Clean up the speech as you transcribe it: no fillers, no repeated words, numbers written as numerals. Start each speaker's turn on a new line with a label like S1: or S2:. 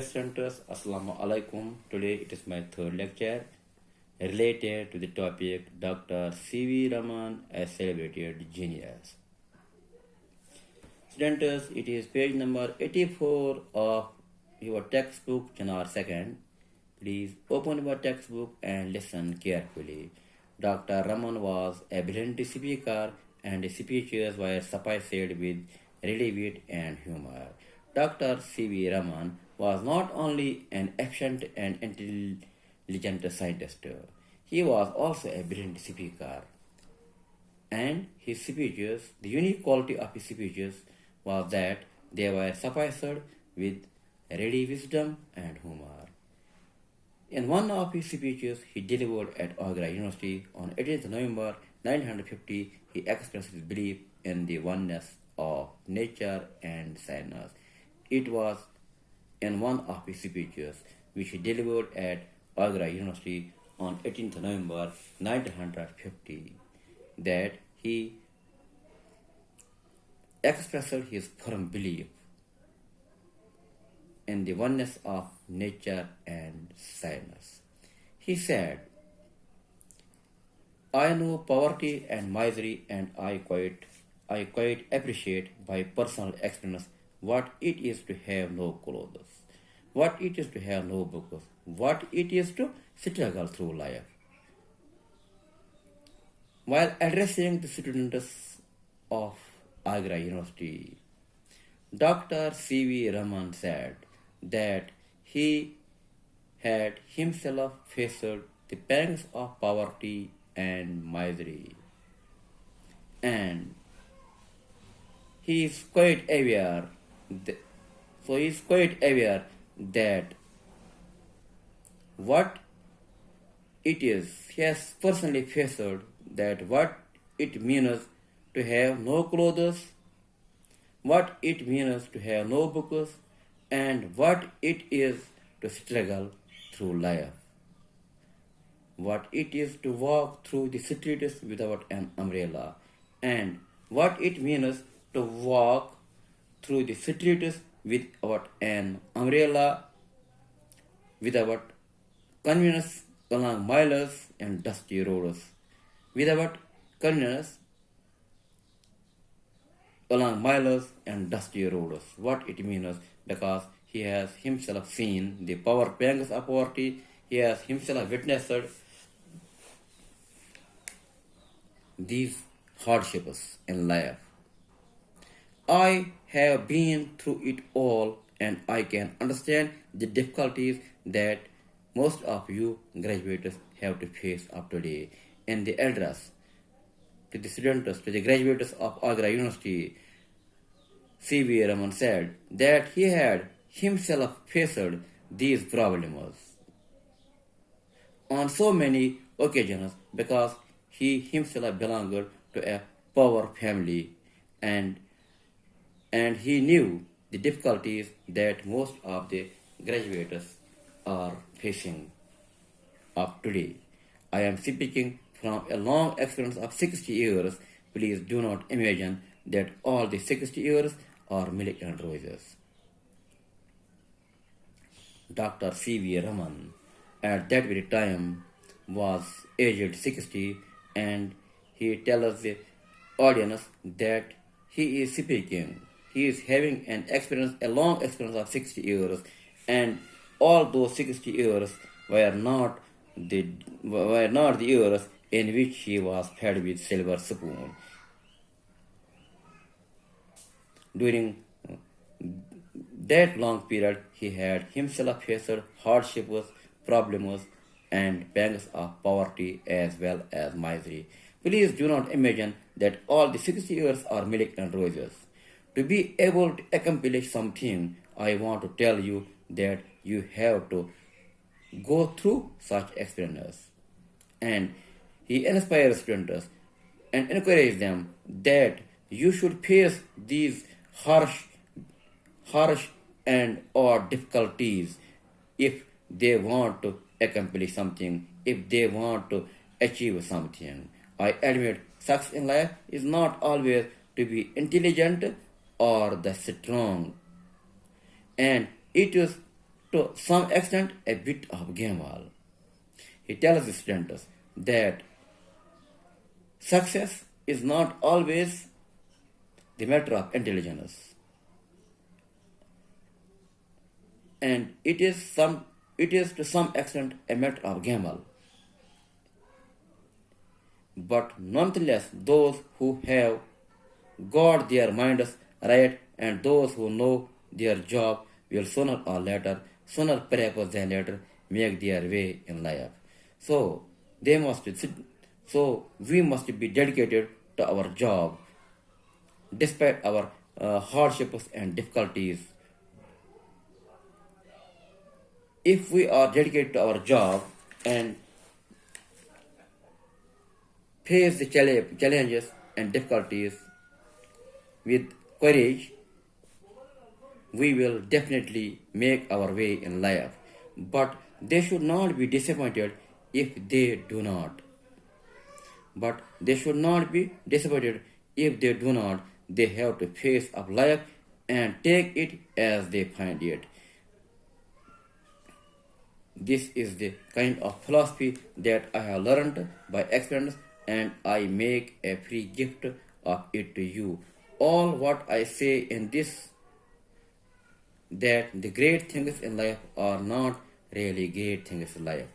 S1: Students, Assalamu alaikum. Today it is my third lecture related to the topic Dr. C.V. Raman, a celebrated genius. Students, it is page number 84 of your textbook, January 2nd. Please open your textbook and listen carefully. Dr. Raman was a brilliant speaker and his speeches were spiced with relief and humor. Dr. C.V. Raman was not only an efficient and intelligent scientist, he was also a brilliant speaker. And his speeches, the unique quality of his speeches was that they were spiced with ready wisdom and humor. In one of his speeches he delivered at Agra University on 18th November 1950, he expressed his belief in the oneness of nature and science. It was in one of his speeches, which he delivered at Agra University on 18th November 1950, that he expressed his firm belief in the oneness of nature and science. He said, "I know poverty and misery, and I quite appreciate by personal experience what it is to have no clothes, what it is to have no books, what it is to struggle through life." While addressing the students of Agra University, Dr. C.V. Raman said that he had himself faced the pangs of poverty and misery, and he is quite aware that what it is, he has personally faced that what it means to have no clothes, what it means to have no books, and what it is to struggle through life, what it is to walk through the streets without an umbrella, and what it means to walk through the streets without an umbrella, without convenience along miles and dusty roads, without convenience along miles and dusty roads. What it means, because he has himself seen the power pangs of poverty, he has himself witnessed these hardships in life. I have been through it all, and I can understand the difficulties that most of you graduates have to face up today. In the address to the students, to the graduates of Agra University, C.V. Raman said that he had himself faced these problems on so many occasions because he himself belonged to a poor family, and he knew the difficulties that most of the graduates are facing up today. I am speaking from a long experience of 60 years. Please do not imagine that all the 60 years are milk and roses. Dr. C.V. Raman at that very time was aged 60, and he tells the audience that he is speaking. He is having a long experience of 60 years, and all those 60 years were not the years in which he was fed with silver spoon. During that long period, he had himself faced hardships, problems, and pangs of poverty as well as misery. Please do not imagine that all the 60 years are milk and roses. To be able to accomplish something, I want to tell you that you have to go through such experiences. And he inspires students and encourages them that you should face these harsh and or difficulties if they want to accomplish something, if they want to achieve something. I admit success in life is not always to be intelligent or the strong, and it is to some extent a bit of gamble. He tells the students that success is not always the matter of intelligence, and it is to some extent a matter of gamble. But nonetheless, those who have got their minds right and those who know their job will sooner perhaps than later, make their way in life. So they must so we must be dedicated to our job despite our hardships and difficulties. If we are dedicated to our job and face the challenges and difficulties with courage, we will definitely make our way in life. But they should not be disappointed if they do not. But they should not be disappointed if they do not. They have to face up life and take it as they find it. This is the kind of philosophy that I have learned by experience, and I make a free gift of it to you. All what I say in this, that the great things in life are not really great things in life.